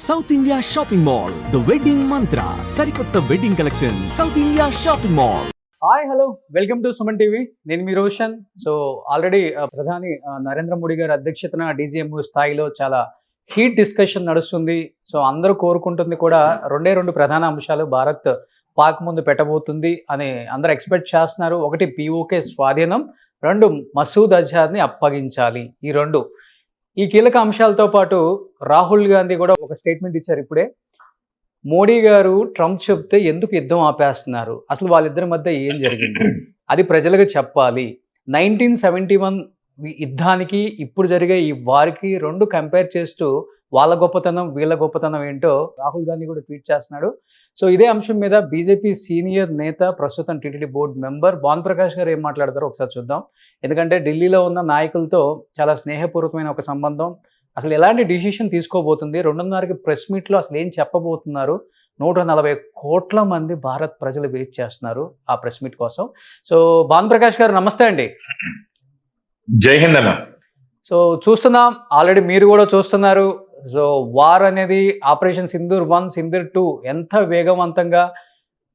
South India shopping mall the wedding మంత్ర సరికొత్త wedding collection south India shopping mall. Hi hello welcome to Suman TV. నేను మీ Roshan. So already ప్రధాని నరేంద్ర మోడీ గారి అధ్యక్షతన DGM స్థాయిలో చాలా హీట్ డిస్కషన్ నడుస్తుంది. సో అందరూ కోరుకుంటుంది కూడా రెండు ప్రధాన అంశాలు భారత్ పాక్ ముందు పెట్టబోతుంది అని అందరూ ఎక్స్పెక్ట్ చేస్తున్నారు. ఒకటి పీఓకే స్వాధీనం, రెండు మసూద్ అజార్ని అప్పగించాలి. ఈ కీలక అంశాలతో పాటు రాహుల్ గాంధీ కూడా ఒక స్టేట్మెంట్ ఇచ్చారు ఇప్పుడే. మోడీ గారు ట్రంప్ చెప్తే ఎందుకు యుద్ధం ఆపేస్తున్నారు, అసలు వాళ్ళిద్దరి మధ్య ఏం జరిగింది అది ప్రజలకు చెప్పాలి. 1971 యుద్ధానికి ఇప్పుడు జరిగే ఈ వారికి రెండు కంపేర్ చేస్తూ వాళ్ళ గొప్పతనం వీళ్ళ గొప్పతనం ఏంటో రాహుల్ గాంధీ కూడా ట్వీట్ చేస్తున్నాడు. సో ఇదే అంశం మీద బీజేపీ సీనియర్ నేత, ప్రస్తుతం TTD board member Bhanu Prakash గారు ఏం మాట్లాడతారో ఒకసారి చూద్దాం. ఎందుకంటే ఢిల్లీలో ఉన్న నాయకులతో చాలా స్నేహపూర్వకమైన ఒక సంబంధం. అసలు ఎలాంటి డిసిషన్ తీసుకోబోతుంది, 2:30కి ప్రెస్ మీట్లో అసలు ఏం చెప్పబోతున్నారు, 140 కోట్ల మంది భారత్ ప్రజలు వెయిట్ చేస్తున్నారు ఆ ప్రెస్ మీట్ కోసం. సో భాను ప్రకాష్ గారు నమస్తే అండి. జై హింద్ అన్న. సో చూస్తున్నాం, ఆల్రెడీ మీరు కూడా చూస్తున్నారు. సో వార్ అనేది ఆపరేషన్ సింధూర్ 1, సింధూర్ 2 ఎంత వేగవంతంగా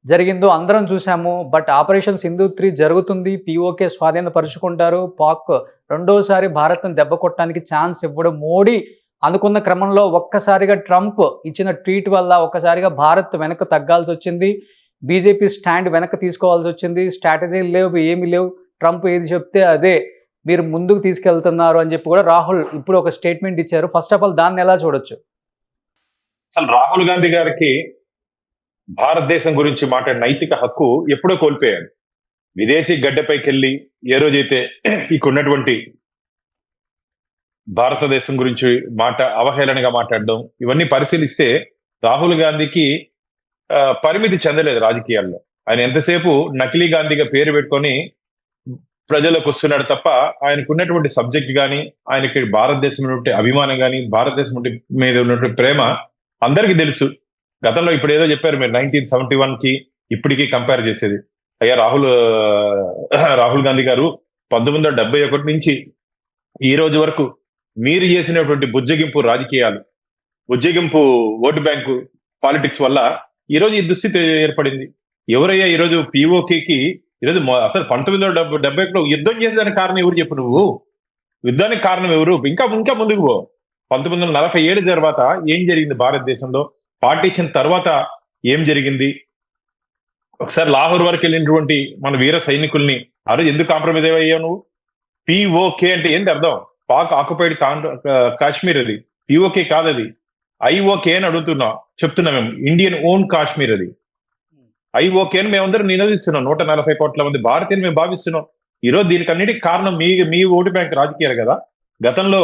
జరిగిందో అందరం చూసాము. బట్ ఆపరేషన్ సింధూర్ 3 జరుగుతుంది. పీఓకే స్వాధీనపరుచుకుంటారు. పాక్ రెండోసారి భారత్ను దెబ్బ కొట్టడానికి ఛాన్స్ ఇవ్వడం మోడీ అనుకున్న క్రమంలో ఒక్కసారిగా ట్రంప్ ఇచ్చిన ట్వీట్ వల్ల ఒక్కసారిగా భారత్ వెనక్కి తగ్గాల్సి వచ్చింది. బీజేపీ స్టాండ్ వెనక్కి తీసుకోవాల్సి వచ్చింది. స్ట్రాటజీలు లేవు, ఏమీ లేవు. ట్రంప్ ఏది చెప్తే అదే మీరు ముందుకు తీసుకెళ్తున్నారు అని చెప్పి కూడా రాహుల్ ఇప్పుడు ఒక స్టేట్మెంట్ ఇచ్చారు. ఫస్ట్ ఆఫ్ ఆల్ దాన్ని ఎలా చూడొచ్చు? అసలు రాహుల్ గాంధీ గారికి భారతదేశం గురించి మాట్లాడే నైతిక హక్కు ఎప్పుడో కోల్పోయాడు. విదేశీ గడ్డపైకి వెళ్ళి ఏ రోజైతే ఇక్కడున్నటువంటి భారతదేశం గురించి అవహేళనగా మాట్లాడడం ఇవన్నీ పరిశీలిస్తే రాహుల్ గాంధీకి పరిమితి చెందలేదు రాజకీయాల్లో. ఆయన ఎంతసేపు నకిలీ గాంధీగా పేరు పెట్టుకొని ప్రజలకు వస్తున్నాడు తప్ప ఆయనకు ఉన్నటువంటి సబ్జెక్ట్ కానీ, ఆయనకి భారతదేశం ఉన్నటువంటి అభిమానం కానీ, భారతదేశం మీద ఉన్నటువంటి ప్రేమ అందరికీ తెలుసు. గతంలో ఇప్పుడు ఏదో చెప్పారు మీరు 1971కి ఇప్పటికీ కంపేర్ చేసేది. అయ్యా రాహుల్ గాంధీ గారు 1971 నుంచి ఈ రోజు వరకు మీరు చేసినటువంటి బుజ్జగింపు రాజకీయాలు, బుజ్జగింపు ఓటు బ్యాంకు పాలిటిక్స్ వల్ల ఈరోజు ఈ దుస్థితి ఏర్పడింది. ఎవరయ్యా ఈరోజు పీఓకేకి ఈరోజు అసలు 1971 యుద్ధం చేసేదానికి కారణం ఎవరు చెప్పు? నువ్వు యుద్ధానికి కారణం ఎవరు? ఇంకా ముందుకు పో. 1947 తర్వాత ఏం జరిగింది భారతదేశంలో, పార్టీషన్ తర్వాత ఏం జరిగింది? ఒకసారి లాహోర్ వరకు వెళ్ళినటువంటి మన వీర సైనికుల్ని ఆ రోజు ఎందుకు కాంప్రమైజ్ అయ్యావు నువ్వు? పీఓకే అంటే ఏంటి అర్థం? పాక్ ఆక్యుపైడ్ కాశ్మీర్ అది, పీఓకే కాదది, ఐఓకే అని చెప్తున్నా మేము. ఇండియన్ ఓన్ కాశ్మీర్ అది. ఐఓకే అని మేమందరం నినదిస్తున్నాం. 140 కోట్ల మంది భారతీయులు మేము భావిస్తున్నాం. ఈరోజు దీనికి అన్నిటికీ కారణం మీ ఓటు బ్యాంక్ రాజకీయాలు కదా. గతంలో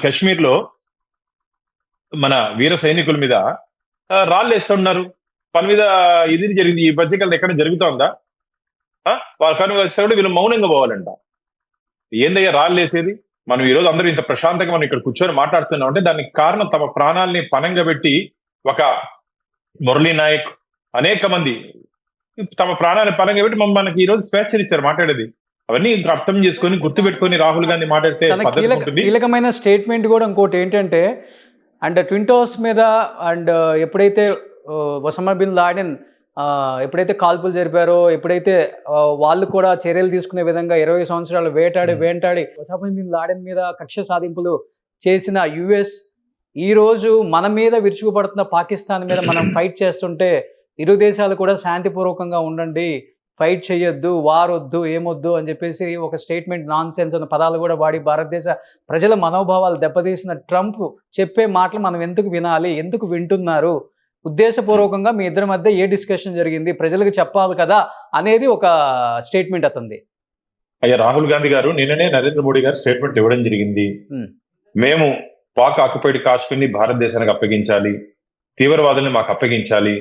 కాశ్మీర్ లో మన వీర సైనికుల మీద రాళ్ళు వేస్తున్నారు. పని మీద ఇది జరిగింది. ఈ మధ్యకాలం ఎక్కడ జరుగుతోందా? వాళ్ళ కను వేస్తాడు, వీళ్ళు మౌనంగా పోవాలంట. ఏందయ్యా రాళ్ళు వేసేది? మనం ఈరోజు అందరూ ఇంత ప్రశాంతంగా మనం ఇక్కడ కూర్చొని మాట్లాడుతున్నాం అంటే దానికి కారణం తమ ప్రాణాలని పణంగా పెట్టి ఒక మురళీ నాయక్ అనేక మంది తమ ప్రాణాన్ని పరంగా పెట్టి మనకి ఈ రోజు స్వేచ్ఛనిచ్చారు మాట్లాడేది. అవన్నీ అర్థం చేసుకొని గుర్తుపెట్టుకొని రాహుల్ గాంధీ మాట్లాడితే కీలకమైన స్టేట్మెంట్ కూడా ఇంకోటి ఏంటంటే, అండ్ ట్విన్ టవర్స్ మీద అండ్ ఎప్పుడైతే ఒసామా బిన్ లాడెన్ ఎప్పుడైతే కాల్పులు జరిపారో, ఎప్పుడైతే వాళ్ళు కూడా చర్యలు తీసుకునే విధంగా 20 సంవత్సరాలు వేటాడి ఒసామా బిన్ లాడెన్ మీద కక్ష సాధింపులు చేసిన యుఎస్ ఈ రోజు మన మీద విరుచుకుపడుతున్న పాకిస్తాన్ మీద మనం ఫైట్ చేస్తుంటే ఇరు దేశాలు కూడా శాంతిపూర్వకంగా ఉండండి, ఫైట్ చేయొద్దు, వార్ వద్దు, ఏమొద్దు అని చెప్పేసి ఒక స్టేట్మెంట్, నాన్ సెన్స్ అన్న పదాలు కూడా వాడి భారతదేశ ప్రజల మనోభావాలు దెబ్బతీసిన ట్రంప్ చెప్పే మాటలు మనం ఎందుకు వినాలి, ఎందుకు వింటున్నారు, ఉద్దేశపూర్వకంగా మీ ఇద్దరి మధ్య ఏ డిస్కషన్ జరిగింది ప్రజలకు చెప్పాలి కదా అనేది ఒక స్టేట్మెంట్ అతంది. అయ్యా రాహుల్ గాంధీ గారు నిన్ననే నరేంద్ర మోడీ గారు స్టేట్మెంట్ ఇవ్వడం జరిగింది. మేము పాక్ ఆక్యుపైడ్ కాశ్మీర్ని భారతదేశానికి అప్పగించాలి, తీవ్రవాదుల్ని మాకు అప్పగించాలి,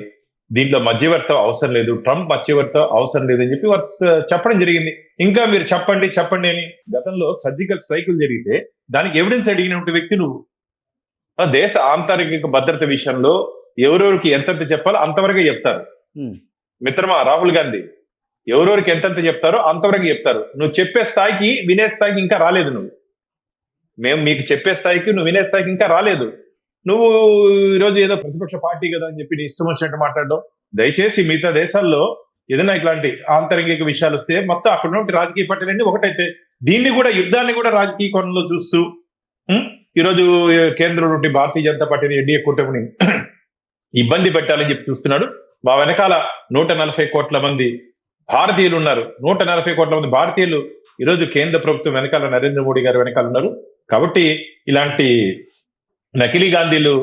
దీంట్లో మధ్యవర్తం అవసరం లేదు, ట్రంప్ మధ్యవర్తం అవసరం లేదు అని చెప్పి వారు చెప్పడం జరిగింది. ఇంకా మీరు చెప్పండి అని. గతంలో సర్జికల్ స్ట్రైకులు జరిగితే దానికి ఎవిడెన్స్ అడిగినటువంటి వ్యక్తి నువ్వు. దేశ ఆంతరిక భద్రత విషయంలో ఎవరెవరికి ఎంతెంత చెప్పాలో అంతవరకే చెప్తారు మిత్రమా రాహుల్ గాంధీ. ఎవరెవరికి ఎంతెంత చెప్తారో అంతవరకు చెప్తారు. నువ్వు చెప్పే స్థాయికి, వినే స్థాయికి ఇంకా రాలేదు. నువ్వు మేము మీకు చెప్పే స్థాయికి, నువ్వు వినే స్థాయికి ఇంకా రాలేదు. నువ్వు ఈరోజు ఏదో ప్రతిపక్ష పార్టీ కదా అని చెప్పి నీ ఇష్టం వచ్చినట్టు మాట్లాడడం. దయచేసి మిగతా దేశాల్లో ఏదైనా ఇట్లాంటి ఆంతరంగిక విషయాలు వస్తే మొత్తం అక్కడ ఉన్న రాజకీయ పార్టీలన్నీ ఒకటైతే దీన్ని కూడా యుద్ధాన్ని కూడా రాజకీయ కోణంలో చూస్తూ ఈరోజు కేంద్రం నుండి భారతీయ జనతా పార్టీని ఎన్డీఏ కూటమిని ఇబ్బంది పెట్టాలని చెప్పి చూస్తున్నాడు. మా వెనకాల 140 కోట్ల మంది భారతీయులు ఉన్నారు. 140 కోట్ల మంది భారతీయులు ఈరోజు కేంద్ర ప్రభుత్వం వెనకాల, నరేంద్ర మోడీ గారు వెనకాల ఉన్నారు. కాబట్టి ఇలాంటి నకిలీ గాంధీలు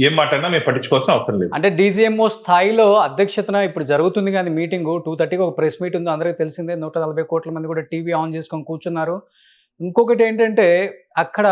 ఏం మాట్లాడినా మేము పట్టించుకోవాల్సిన అవసరం లేదు. అంటే డీజీఎంఓ స్థాయిలో అధ్యక్షతన ఇప్పుడు జరుగుతుంది కానీ మీటింగ్ 2:30కి ఒక ప్రెస్ మీట్ ఉంది, అందరికీ తెలిసిందే. 140 కోట్ల మంది కూడా టీవీ ఆన్ చేసుకొని కూర్చున్నారు. ఇంకొకటి ఏంటంటే అక్కడ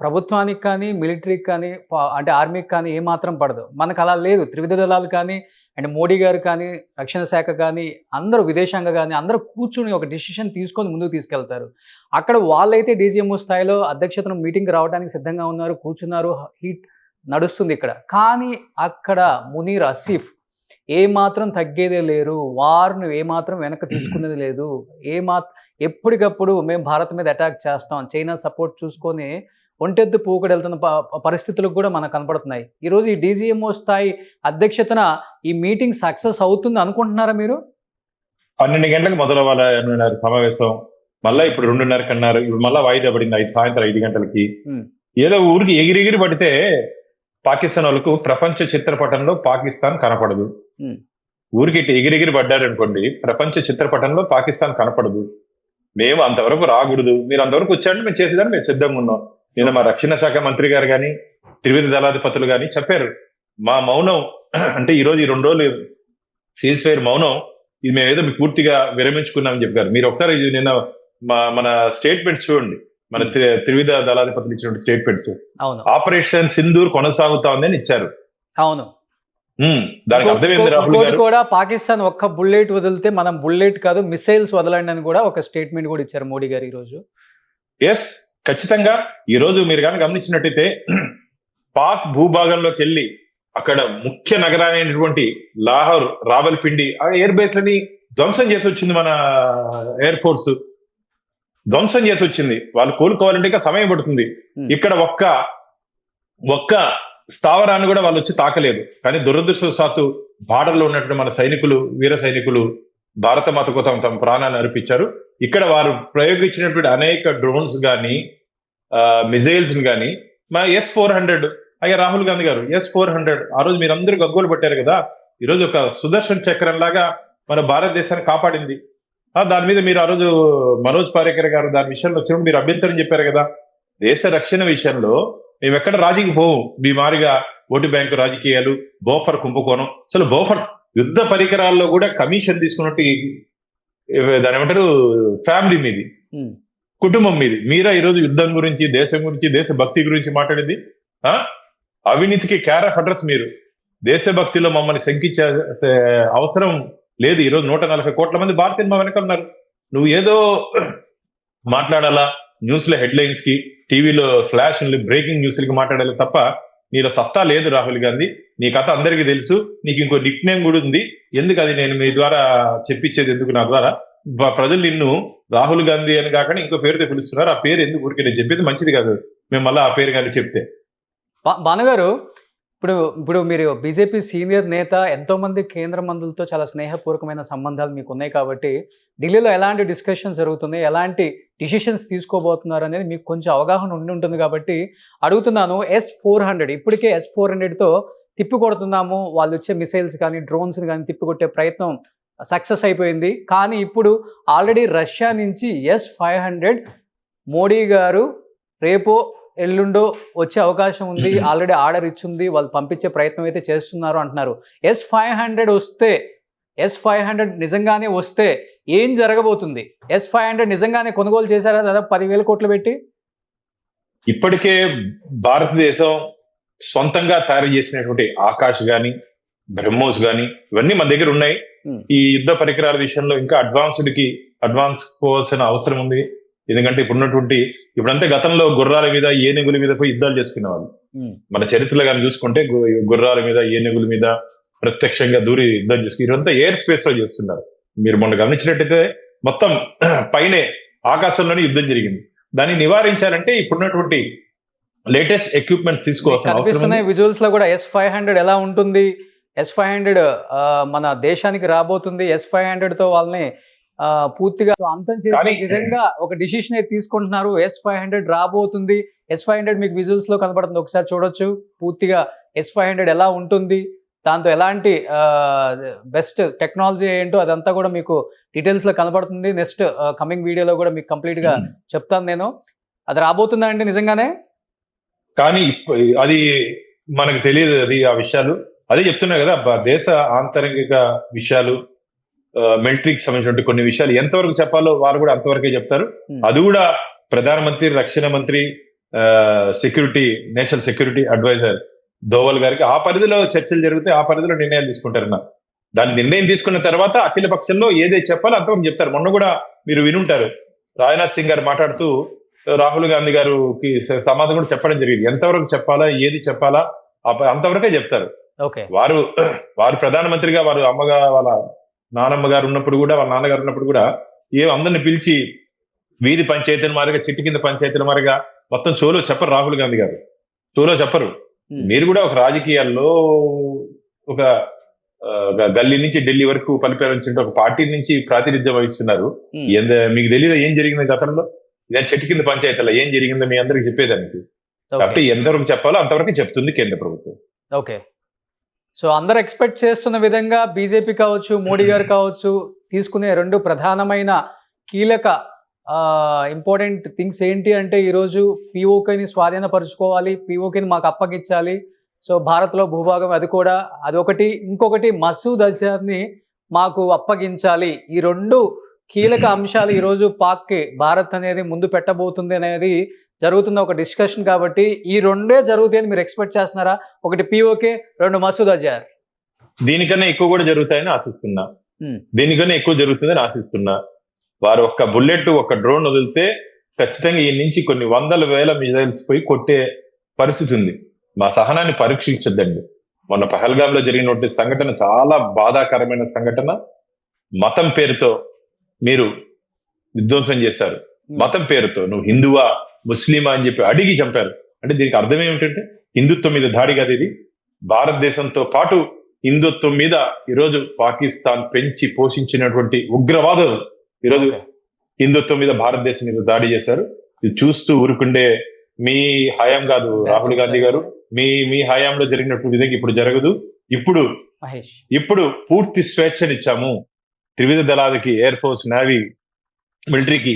ప్రభుత్వానికి కానీ మిలిటరీకి కానీ అంటే ఆర్మీకి కానీ ఏమాత్రం పడదు. మనకు అలా లేదు. త్రివిధ దళాలు కానీ అండ్ మోడీ గారు కానీ రక్షణ శాఖ కానీ అందరూ విదేశాంగ కానీ అందరూ కూర్చుని ఒక డిసిషన్ తీసుకొని ముందుకు తీసుకెళ్తారు. అక్కడ వాళ్ళైతే డీజీఎంఓ స్థాయిలో అధ్యక్షతను మీటింగ్ రావడానికి సిద్ధంగా ఉన్నారు, కూర్చున్నారు, హీట్ నడుస్తుంది ఇక్కడ. కానీ అక్కడ మునీర్ ఆసిఫ్ ఏమాత్రం తగ్గేదే లేరు, వారిని ఏమాత్రం వెనక్కి తీసుకునేది లేదు. ఎప్పటికప్పుడు మేము భారత్ మీద అటాక్ చేస్తాం, చైనా సపోర్ట్ చూసుకొని ఒంటెద్దు పూకడు వెళ్తున్న పరిస్థితులకు కూడా మనకు కనపడుతున్నాయి. ఈరోజు ఈ డీజీఎంఓ స్థాయి అధ్యక్షతన ఈ మీటింగ్ సక్సెస్ అవుతుంది అనుకుంటున్నారా మీరు? 12 గంటలకు మొదలవ్వాలి సమావేశం, మళ్ళీ ఇప్పుడు 2:30కి అన్నారు, ఇప్పుడు మళ్ళీ వాయిదా పడింది సాయంత్రం 5 గంటలకి. ఏదో ఊరికి ఎగిరిగిరి పడితే పాకిస్తాన్ వాళ్ళకు ప్రపంచ చిత్రపటంలో పాకిస్తాన్ కనపడదు. ఊరికి ఎగిరిగిరి పడ్డారు అనుకోండి, ప్రపంచ చిత్రపటంలో పాకిస్తాన్ కనపడదు. మేము అంతవరకు రాకూడదు, మీరు అంతవరకు వచ్చారంటే మేము చేసేదాన్ని మేము సిద్ధంగా ఉన్నాం. నిన్న మా రక్షణ శాఖ మంత్రి గారు కానీ త్రివిధ దళాధిపతులు కానీ చెప్పారు, మా మౌనం అంటే ఈరోజు ఈ 2 రోజులు సీజ్ ఫైర్ మౌనం, ఇది మేము ఏదో పూర్తిగా విరమించుకున్నామని చెప్పారు. మీరు ఒకసారి నిన్న మన స్టేట్మెంట్స్ చూడండి, మన త్రివిధ దళాధిపతులు ఇచ్చినటువంటి స్టేట్మెంట్స్. ఆపరేషన్ సింధూర్ కొనసాగుతా ఉందని ఇచ్చారు. అవును, దానికి అర్థం ఏంది రాహుల్ గారు? కూడా పాకిస్తాన్ ఒక్క బుల్లెట్ వదిలితే మనం బుల్లెట్ కాదు మిసైల్స్ వదలండి అని కూడా ఒక స్టేట్మెంట్ కూడా ఇచ్చారు మోడీ గారు ఈ రోజు. ఎస్, ఖచ్చితంగా. ఈ రోజు మీరు కానీ గమనించినట్టయితే పాక్ భూభాగంలోకి వెళ్ళి అక్కడ ముఖ్య నగరాలైనటువంటి లాహోర్, రావల్పిండి ఆ ఎయిర్ బేస్ లని ధ్వంసం చేసి వచ్చింది మన ఎయిర్ ఫోర్స్, ధ్వంసం చేసి వచ్చింది. వాళ్ళు కోలుకోవాలంటే ఇంకా సమయం పడుతుంది. ఇక్కడ ఒక్క స్థావరాన్ని కూడా వాళ్ళు వచ్చి తాకలేదు. కానీ దురదృష్టవశాత్తు బార్డర్లో ఉన్నటువంటి మన సైనికులు, వీర సైనికులు భారత మాత కోసం తమ ప్రాణాలను అర్పించారు. ఇక్కడ వారు ప్రయోగించినటువంటి అనేక డ్రోన్స్ కానీ మిజైల్స్ కానీ మా S-400 అయ్యా రాహుల్ గాంధీ గారు S-400 ఆ రోజు మీరు అందరూ గగ్గోలు పట్టారు కదా. ఈరోజు ఒక సుదర్శన్ చక్రం లాగా మన భారతదేశాన్ని కాపాడింది. దాని మీద మీరు ఆ రోజు మనోజ్ పారేకర్ గారు దాని విషయంలో వచ్చినప్పుడు మీరు అభ్యంతరం చెప్పారు కదా. దేశ రక్షణ విషయంలో మేము ఎక్కడ రాజీకి పోవు. మీ మారిగా ఓటు బ్యాంకు రాజకీయాలు, బోఫర్ కుంభకోణం, అసలు బోఫర్ యుద్ధ పరికరాల్లో కూడా కమిషన్ తీసుకున్నట్టు దాని ఏమంటారు ఫ్యామిలీ మీది, కుటుంబం మీది. మీరా ఈరోజు యుద్ధం గురించి, దేశం గురించి, దేశభక్తి గురించి మాట్లాడేది. అవినీతికి క్యార్ ఆఫ్ అడ్రస్ మీరు. దేశభక్తిలో మమ్మల్ని శంకించే అవసరం లేదు. ఈరోజు 140 కోట్ల మంది భారతీయులు మా వెనక ఉన్నారు. నువ్వు ఏదో మాట్లాడాలా న్యూస్లో హెడ్లైన్స్ కి, టీవీలో ఫ్లాష్ బ్రేకింగ్ న్యూస్లకి మాట్లాడాలి తప్ప నీలో సత్తా లేదు రాహుల్ గాంధీ. నీ కథ అందరికీ తెలుసు. నీకు ఇంకో నిక్ నేమ్ కూడా ఉంది. ఎందుకు అది నేను మీ ద్వారా చెప్పించేది ఎందుకు? నా ద్వారా ప్రజలు నిన్ను రాహుల్ గాంధీ అని కాకుండా ఇంకో పేరుతో పిలుస్తున్నారు. ఆ పేరు ఎందుకు ఊరికే నేను చెప్పేది మంచిది కాదు. మేము మళ్ళీ ఆ పేరు కానీ చెప్తే. భానుగారు, ఇప్పుడు మీరు బీజేపీ సీనియర్ నేత, ఎంతోమంది కేంద్ర మంత్రులతో చాలా స్నేహపూర్వకమైన సంబంధాలు మీకు ఉన్నాయి కాబట్టి ఢిల్లీలో ఎలాంటి డిస్కషన్ జరుగుతుంది, ఎలాంటి డిసిషన్స్ తీసుకోబోతున్నారు అనేది మీకు కొంచెం అవగాహన ఉండి ఉంటుంది కాబట్టి అడుగుతున్నాను. S-400 ఇప్పటికే S-400తో తిప్పికొడుతున్నాము, వాళ్ళు వచ్చే మిసైల్స్ కానీ డ్రోన్స్ కానీ తిప్పికొట్టే ప్రయత్నం సక్సెస్ అయిపోయింది. కానీ ఇప్పుడు ఆల్రెడీ రష్యా నుంచి S-500 మోడీ గారు రేపో ఎల్లుండో వచ్చే అవకాశం ఉంది, ఆల్రెడీ ఆర్డర్ ఇచ్చింది, వాళ్ళు పంపించే ప్రయత్నం అయితే చేస్తున్నారు అంటున్నారు. S-500 నిజంగానే వస్తే ఏం జరగబోతుంది? S-500 నిజంగానే కొనుగోలు చేశారా దాదాపు 10,000 కోట్లు పెట్టి? ఇప్పటికే భారతదేశం సొంతంగా తయారు చేసినటువంటి ఆకాష్ గాని, బ్రహ్మోస్ గాని ఇవన్నీ మన దగ్గర ఉన్నాయి. ఈ యుద్ధ పరికరాల విషయంలో ఇంకా అడ్వాన్స్ పోవాల్సిన అవసరం ఉంది. ఎందుకంటే ఇప్పుడంటే గతంలో గుర్రాల మీద, ఏనుగుల మీద పోయి యుద్ధాలు చేసుకునే వాళ్ళు. మన చరిత్రలో కానీ చూసుకుంటే గుర్రాల మీద, ఏనుగుల మీద ప్రత్యక్షంగా దూరి యుద్ధం చేసుకుని ఇదంతా ఎయిర్ స్పేస్ లో చేస్తున్నారు. మీరు మొన్న గమనించినట్టయితే మొత్తం పైనే ఆకాశంలోనే యుద్ధం జరిగింది. దాన్ని నివారించాలంటే ఇప్పుడున్నటువంటి లేటెస్ట్ ఎక్విప్మెంట్స్ తీసుకోవాల్సిన అవసరం కనిపిస్తున్నాయి ఉంది. విజువల్స్ లో కూడా S-500 ఎలా ఉంటుంది, S-500 మన దేశానికి రాబోతుంది, S-500 తో వాళ్ళని పూర్తిగా అంతం చేసే కానీ- విధంగా ఒక డిసిషన్ అయితే తీసుకుంటున్నారు. S-500 రాబోతుంది. S-500 మీకు విజువల్స్ లో కనబడుతుంది, ఒకసారి చూడొచ్చు. పూర్తిగా S-500 ఎలా ఉంటుంది, దాంతో ఎలాంటి బెస్ట్ టెక్నాలజీ ఏంటో అదంతా కూడా మీకు డీటెయిల్స్ లో కనబడుతుంది. నెక్స్ట్ కమింగ్ వీడియోలో కూడా మీకు కంప్లీట్ గా చెప్తాను నేను. అది రాబోతుందా అండి నిజంగానే? కానీ అది మనకు తెలియదు, అది ఆ విషయాలు అదే చెప్తున్నా కదా. దేశ ఆంతరంగిక విషయాలు, మిలిటరీకి సంబంధించిన కొన్ని విషయాలు ఎంతవరకు చెప్పాలో వారు కూడా అంతవరకే చెప్తారు. అది కూడా ప్రధానమంత్రి, రక్షణ మంత్రి, security, national security adviser Doval గారికి ఆ పరిధిలో చర్చలు జరిగితే ఆ పరిధిలో నిర్ణయాలు తీసుకుంటారన్న. దాని నిర్ణయం తీసుకున్న తర్వాత అఖిల పక్షంలో ఏదైతే చెప్పాలో అంతవరకు చెప్తారు. మొన్న కూడా మీరు వినుంటారు, రాజ్నాథ్ సింగ్ గారు మాట్లాడుతూ రాహుల్ గాంధీ గారికి సమాధానం కూడా చెప్పడం జరిగింది. ఎంతవరకు చెప్పాలా, ఏది చెప్పాలా అంతవరకే చెప్తారు. ఓకే. వారు ప్రధానమంత్రిగా, వారు అమ్మగా వాళ్ళ నానమ్మ గారు ఉన్నప్పుడు కూడా, వాళ్ళ నాన్నగారు ఉన్నప్పుడు కూడా అందరిని పిలిచి వీధి పంచాయతీల మారిగా, చెట్టు కింద పంచాయతీల మారిగా మొత్తం చోలో చెప్పరు రాహుల్ గాంధీ గారు. చోలో చెప్పరు. మీరు కూడా ఒక రాజకీయాల్లో ఒక గల్లీ నుంచి ఢిల్లీ వరకు పరిపాలించిన ఒక పార్టీ నుంచి ప్రాతినిధ్యం వహిస్తున్నారు. మీకు తెలియదు ఏం జరిగింది గతంలో? నేను చెట్టు కింద పంచాయతీలో ఏం జరిగిందో మీ అందరికి చెప్పేదానికి. కాబట్టి ఎంతవరకు చెప్పాలో అంతవరకు చెప్తుంది కేంద్ర ప్రభుత్వం. ఓకే. సో అందరు ఎక్స్పెక్ట్ చేస్తున్న విధంగా బీజేపీ కావచ్చు, మోడీ గారు కావచ్చు, తీసుకునే రెండు ప్రధానమైన కీలక ఇంపార్టెంట్ థింగ్స్ ఏంటి అంటే, ఈరోజు పీఓకేని స్వాధీనపరుచుకోవాలి, పీఓకేని మాకు అప్పగించాలి. సో భారత్లో భూభాగం అది కూడా అదొకటి, ఇంకొకటి మసూద్ అజర్ని మాకు అప్పగించాలి. ఈ రెండు కీలక అంశాలు ఈరోజు పాక్కి భారత్ అనేది ముందు పెట్టబోతుంది అనేది జరుగుతున్న ఒక డిస్కషన్. కాబట్టి ఈ రెండే జరుగుతాయని మీరు ఎక్స్పెక్ట్ చేస్తున్నారా? ఒకటి పీఓకే, రెండు మసూద్ అజర్. దీనికన్నా ఎక్కువ కూడా జరుగుతాయని ఆశిస్తున్నా. దీనికన్నా ఎక్కువ జరుగుతుందని ఆశిస్తున్నా. వారు ఒక్క బుల్లెట్, ఒక్క డ్రోన్ వదిలితే ఖచ్చితంగా ఈ నుంచి కొన్ని వందల వేల మిజైల్స్ పోయి కొట్టే పరిస్థితి ఉంది. మా సహనాన్ని పరీక్షించద్దండి. మొన్న పహల్గామ్ లో జరిగినటువంటి సంఘటన చాలా బాధాకరమైన సంఘటన. మతం పేరుతో మీరు విధ్వంసం చేశారు. మతం పేరుతో నువ్వు హిందువా, ముస్లిమా అని చెప్పి అడిగి చంపారు. అంటే దీనికి అర్థం ఏమిటంటే హిందుత్వం మీద దాడి కాదు ఇది. భారతదేశంతో పాటు హిందుత్వం మీద ఈరోజు పాకిస్తాన్ పెంచి పోషించినటువంటి ఉగ్రవాదులు ఈరోజు హిందుత్వం మీద, భారతదేశం మీద దాడి చేశారు. ఇది చూస్తూ ఊరుకుండే మీ హయాం కాదు రాహుల్ గాంధీ గారు. మీ హయాంలో జరిగినటువంటి విధంగా ఇప్పుడు జరగదు. ఇప్పుడు పూర్తి స్వేచ్ఛనిచ్చాము. త్రివిధ దళాలకి, ఎయిర్ ఫోర్స్, నేవీ, మిలిటరీకి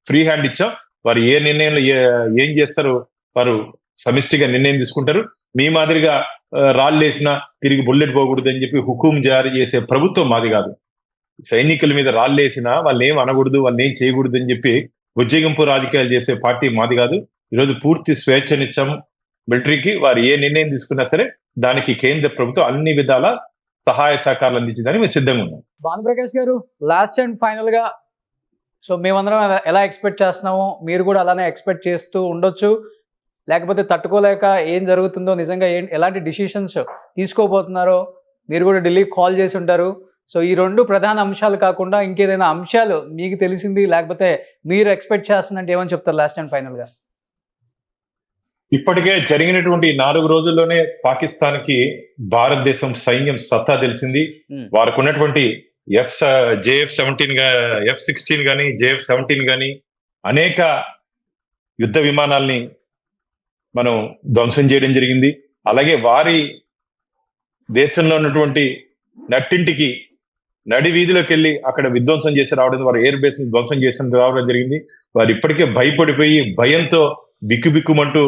ఫ్రీ హ్యాండ్ ఇచ్చాం. వారు ఏ నిర్ణయంలో ఏం చేస్తారో వారు సమిష్టిగా నిర్ణయం తీసుకుంటారు. మీ మాదిరిగా రాళ్ళేసినా తిరిగి బుల్లెట్ పోకూడదు అని చెప్పి హుకుం జారీ చేసే ప్రభుత్వం మాది కాదు. సైనికుల మీద రాళ్ళేసినా వాళ్ళు ఏం అనకూడదు, వాళ్ళు ఏం చేయకూడదు అని చెప్పి ఉజ్జగింపు రాజకీయాలు చేసే పార్టీ మాది కాదు. ఈరోజు పూర్తి స్వేచ్ఛనిచ్చాము మిలిటరీకి. వారు ఏ నిర్ణయం తీసుకున్నా సరే దానికి కేంద్ర ప్రభుత్వం అన్ని విధాల సహాయ సహకారాలు అందించడానికి మేము సిద్ధంగా ఉన్నాం. భానుప్రకాష్ గారు, లాస్ట్ అండ్ ఫైనల్ గా, సో మేమందరం ఎలా ఎక్స్పెక్ట్ చేస్తున్నామో మీరు కూడా అలానే ఎక్స్పెక్ట్ చేస్తూ ఉండొచ్చు. లేకపోతే తట్టుకోలేక ఏం జరుగుతుందో, నిజంగా ఎలాంటి డిసిషన్స్ తీసుకోబోతున్నారో మీరు కూడా ఢిల్లీకి కాల్ చేసి ఉంటారు. సో ఈ రెండు ప్రధాన అంశాలు కాకుండా ఇంకేదైనా అంశాలు మీకు తెలిసింది, లేకపోతే మీరు ఎక్స్పెక్ట్ చేస్తున్నట్టు ఏమని చెప్తారు లాస్ట్ అండ్ ఫైనల్ గా? ఇప్పటికే జరిగినటువంటి 4 రోజుల్లోనే పాకిస్తాన్ కి భారతదేశం సైన్యం సత్తా తెలిసింది. వారికి ఉన్నటువంటి JF-17 F-16 కానీ, JF-17 కానీ అనేక యుద్ధ విమానాల్ని మనం ధ్వంసం చేయడం జరిగింది. అలాగే వారి దేశంలో ఉన్నటువంటి నట్టింటికి నడి వీధిలోకి వెళ్ళి అక్కడ విధ్వంసం చేసి రావడం, వారు ఎయిర్ బేస్ ని ధ్వంసం చేసి రావడం జరిగింది. వారు ఇప్పటికే భయపడిపోయి భయంతో బిక్కుబిక్కుమంటూ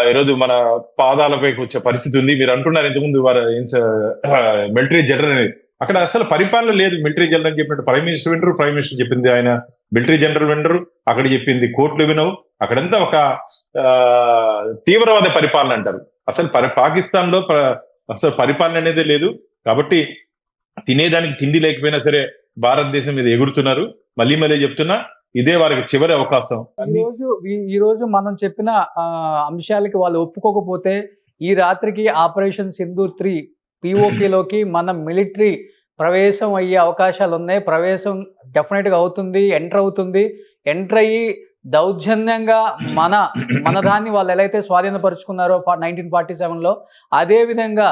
ఈరోజు మన పాదాలపైకి వచ్చే పరిస్థితి ఉంది. మీరు అంటున్నారు ఇంతకుముందు వారు మిలిటరీ జనరల్ అనేది, అక్కడ అసలు పరిపాలన లేదు. మిలిటరీ జనరల్ అని చెప్పినట్టు ప్రైమ్ మినిస్టర్ వినరు, ప్రైమ్ మినిస్టర్ చెప్పింది ఆయన మిలిటరీ జనరల్ వినరు, అక్కడ చెప్పింది కోర్టులు వినవు. అక్కడంతా ఒక తీవ్రవాద పరిపాలన అంటారు. అసలు పాకిస్తాన్ లో అసలు పరిపాలన అనేది లేదు. కాబట్టి తినేదానికి తిండి లేకపోయినా సరే భారతదేశం మీద ఎగురుతున్నారు. మళ్ళీ చెప్తున్నా, ఇదే వారికి చివరి అవకాశం. ఈ రోజు మనం చెప్పిన అంశాలకి వాళ్ళు ఒప్పుకోకపోతే ఈ రాత్రికి ఆపరేషన్ సింధూర్ 3 POKలోకి మన మిలిటరీ ప్రవేశం అయ్యే అవకాశాలు ఉన్నాయి. ప్రవేశం డెఫినెట్గా అవుతుంది, ఎంటర్ అవుతుంది. ఎంటర్ అయ్యి దౌర్జన్యంగా మన దాన్ని వాళ్ళు ఎలా అయితే స్వాధీనపరుచుకున్నారో 1947లో అదే విధంగా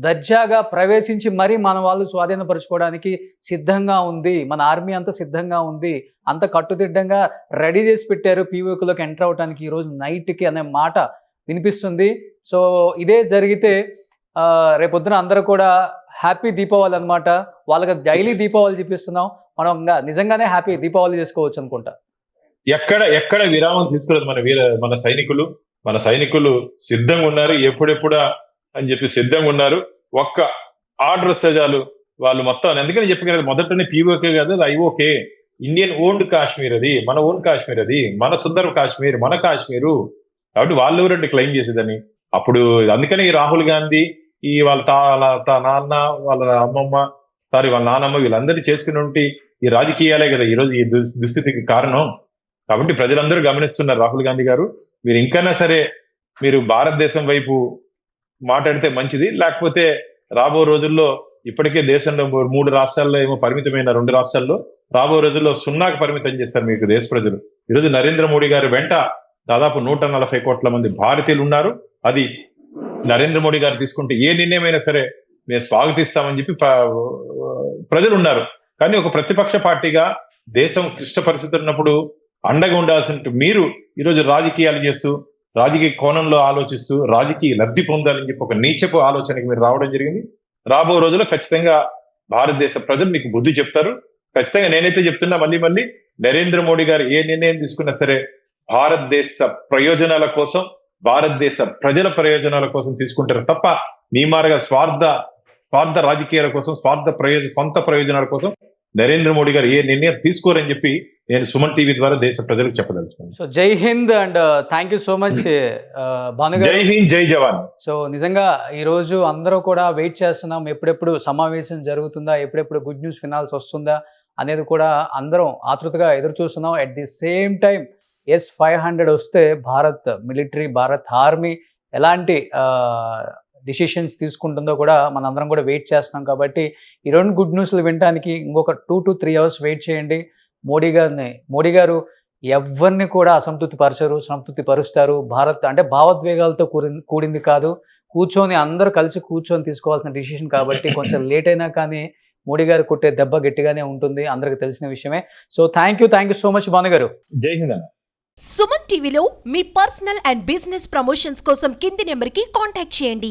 దర్జాగా ప్రవేశించి మరీ మన వాళ్ళు స్వాధీనపరచుకోవడానికి సిద్ధంగా ఉంది. మన ఆర్మీ అంతా సిద్ధంగా ఉంది, అంత కట్టుదిట్టంగా రెడీ చేసి పెట్టారు పీఓకేలోకి ఎంటర్ అవడానికి ఈరోజు నైట్కి అనే మాట వినిపిస్తుంది. సో ఇదే జరిగితే రేపొద్దున అందరూ కూడా హ్యాపీ దీపావళి అనమాట. వాళ్ళకి డైలీ దీపావళి చూపిస్తున్నాం, మనం నిజంగానే హ్యాపీ దీపావళి చేసుకోవచ్చు అనుకుంటా. ఎక్కడ విరామం తీసుకున్నది మన సైనికులు సిద్ధంగా ఉన్నారు. ఎప్పుడెప్పుడా అని చెప్పి సిద్ధంగా ఉన్నారు. ఒక్క ఆర్డర్ వస్తే చాలు వాళ్ళు మొత్తం. ఎందుకని చెప్పగలరు, మొదటనే పీఓకే కాదు, అది ఐఓకే, ఇండియన్ ఓన్డ్ కాశ్మీర్, అది మన ఓన్ కాశ్మీర్, అది మన సుందర కాశ్మీర్, మన కాశ్మీరు. కాబట్టి వాళ్ళు ఎవరంటే క్లెయిమ్ చేసేదని. అప్పుడు అందుకని ఈ రాహుల్ గాంధీ ఈ వాళ్ళ నాన్న, వాళ్ళ అమ్మమ్మ, వాళ్ళ నానమ్మ వీళ్ళందరూ చేసుకుని ఈ రాజకీయాలే కదా ఈరోజు ఈ దుస్థితికి కారణం. కాబట్టి ప్రజలందరూ గమనిస్తున్నారు. రాహుల్ గాంధీ గారు, మీరు ఇంకైనా సరే మీరు భారతదేశం వైపు మాట్లాడితే మంచిది. లేకపోతే రాబో రోజుల్లో ఇప్పటికే దేశంలో 3 రాష్ట్రాల్లో ఏమో పరిమితమైన 2 రాష్ట్రాల్లో రాబో రోజుల్లో 0కి పరిమితం చేస్తారు మీకు దేశ ప్రజలు. ఈరోజు నరేంద్ర మోడీ గారి వెంట దాదాపు 140 కోట్ల మంది భారతీయులు ఉన్నారు. అది నరేంద్ర మోడీ గారు తీసుకుంటే ఏ నిర్ణయమైనా సరే మేము స్వాగతిస్తామని చెప్పి ప్రజలు ఉన్నారు. కానీ ఒక ప్రతిపక్ష పార్టీగా దేశం క్లిష్ట పరిస్థితులు ఉన్నప్పుడు అండగా ఉండాల్సిన మీరు ఈరోజు రాజకీయాలు చేస్తూ, రాజకీయ కోణంలో ఆలోచిస్తూ, రాజకీయ లబ్ధి పొందాలని చెప్పి ఒక నీచపు ఆలోచనకి మీరు రావడం జరిగింది. రాబో రోజుల్లో ఖచ్చితంగా భారతదేశ ప్రజలు మీకు బుద్ధి చెప్తారు. ఖచ్చితంగా నేనైతే చెప్తున్నా మళ్ళీ నరేంద్ర మోడీ గారు ఏ నిర్ణయం తీసుకున్నా సరే భారతదేశ ప్రయోజనాల కోసం, భారతదేశ ప్రజల ప్రయోజనాల కోసం తీసుకుంటారు తప్ప మీ మారగా స్వార్థ రాజకీయాల కోసం, సొంత ప్రయోజనాల కోసం నరేంద్ర మోడీ గారు ఏ నిర్ణయం తీసుకోరని చెప్పి నేను సుమన్ టీవీ ద్వారా దేశ ప్రజలకు చెప్పదలుచుకున్నాను. సో జై Hind and thank you so much Bhanu. జై హింద్, జై జవాన్. సో నిజంగా ఈరోజు అందరూ కూడా వెయిట్ చేస్తున్నాం, ఎప్పుడెప్పుడు సమావేశం జరుగుతుందా, ఎప్పుడెప్పుడు గుడ్ న్యూస్ వినాల్సి వస్తుందా అనేది కూడా అందరం ఆతృతగా ఎదురు చూస్తున్నాం. At the same time S-500 వస్తే భారత్ మిలిటరీ, భారత్ ఆర్మీ ఎలాంటి డిసిషన్స్ తీసుకుంటుందో కూడా మనందరం కూడా వెయిట్ చేస్తున్నాం. కాబట్టి ఈ 2 గుడ్ న్యూస్లు వినడానికి ఇంకొక 2 to 3 hours వెయిట్ చేయండి. మోడీ గారు ఎవరిని కూడా సంతృప్తి పరుస్తారు. భారత్ అంటే భావోద్వేగాలతో కూడింది కాదు, అందరూ కలిసి కూర్చొని తీసుకోవాల్సిన డిసిషన్. కాబట్టి కొంచెం లేట్ అయినా కానీ మోడీ గారు కొట్టే దెబ్బ గట్టిగానే ఉంటుంది, అందరికి తెలిసిన విషయమే. So thank you so much Bhanu గారు. జై హింద్. సుమన్ టీవీలో మీ పర్సనల్ అండ్ బిజినెస్ ప్రమోషన్స్ కోసం కింది నెంబర్కి కాంటాక్ట్ చేయండి.